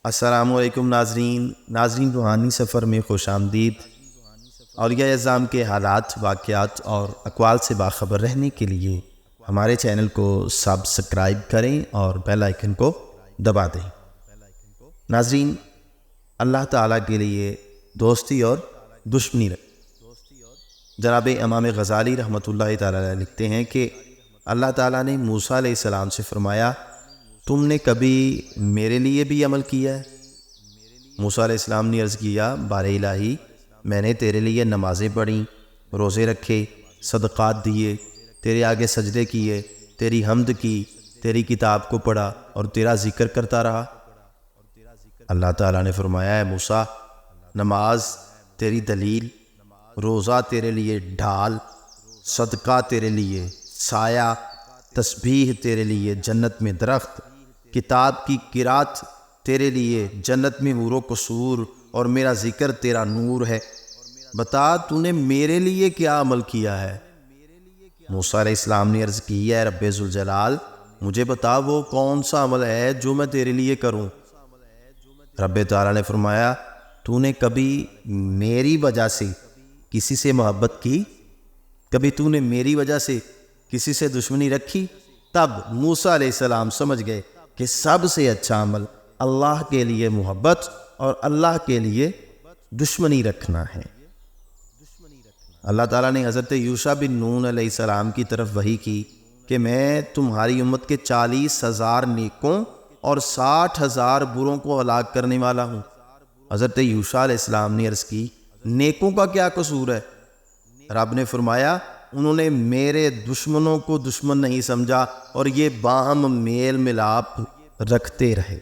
السلام علیکم ناظرین روحانی سفر میں خوش آمدید۔ اولیاء اعظام کے حالات، واقعات اور اقوال سے باخبر رہنے کے لیے ہمارے چینل کو سبسکرائب کریں اور بیل آئیکن کو دبا دیں۔ ناظرین، اللہ تعالیٰ کے لیے دوستی اور دشمنی جناب امام غزالی رحمۃ اللہ تعالیٰ علیہ لکھتے ہیں کہ اللہ تعالیٰ نے موسیٰ علیہ السلام سے فرمایا، تم نے کبھی میرے لیے بھی عمل کیا ہے؟ موسیٰ علیہ السلام نے عرض کیا، بار الہی، میں نے تیرے لیے نمازیں پڑھیں، روزے رکھے، صدقات دیے، تیرے آگے سجدے کیے، تیری حمد کی، تیری کتاب کو پڑھا اور تیرا ذکر کرتا رہا۔ اللہ تعالیٰ نے فرمایا، اے موسیٰ، نماز تیری دلیل، روزہ تیرے لیے ڈھال، صدقہ تیرے لیے سایہ، تسبیح تیرے لیے جنت میں درخت، کتاب کی قرات تیرے لیے جنت میں حور و قصور، اور میرا ذکر تیرا نور ہے۔ بتا تو نے میرے لیے کیا عمل کیا ہے؟ موسیٰ علیہ السلام نے عرض کی، اے رب ذوالجلال، مجھے بتا وہ کون سا عمل ہے جو میں تیرے لیے کروں؟ رب تعالیٰ نے فرمایا، تو نے کبھی میری وجہ سے کسی سے محبت کی؟ کبھی تو نے میری وجہ سے کسی سے دشمنی رکھی؟ تب موسیٰ علیہ السلام سمجھ گئے کہ سب سے اچھا عمل اللہ کے لیے محبت اور اللہ کے لیے دشمنی رکھنا ہے۔ اللہ تعالیٰ نے حضرت یوشع بن نون علیہ السلام کی طرف وحی کی کہ میں تمہاری امت کے 40,000 نیکوں اور 60,000 بروں کو ہلاک کرنے والا ہوں۔ حضرت یوشع علیہ السلام نے عرض کی، نیکوں کا کیا قصور ہے؟ رب نے فرمایا، انہوں نے میرے دشمنوں کو دشمن نہیں سمجھا اور یہ باہم میل ملاپ رکھتے رہے۔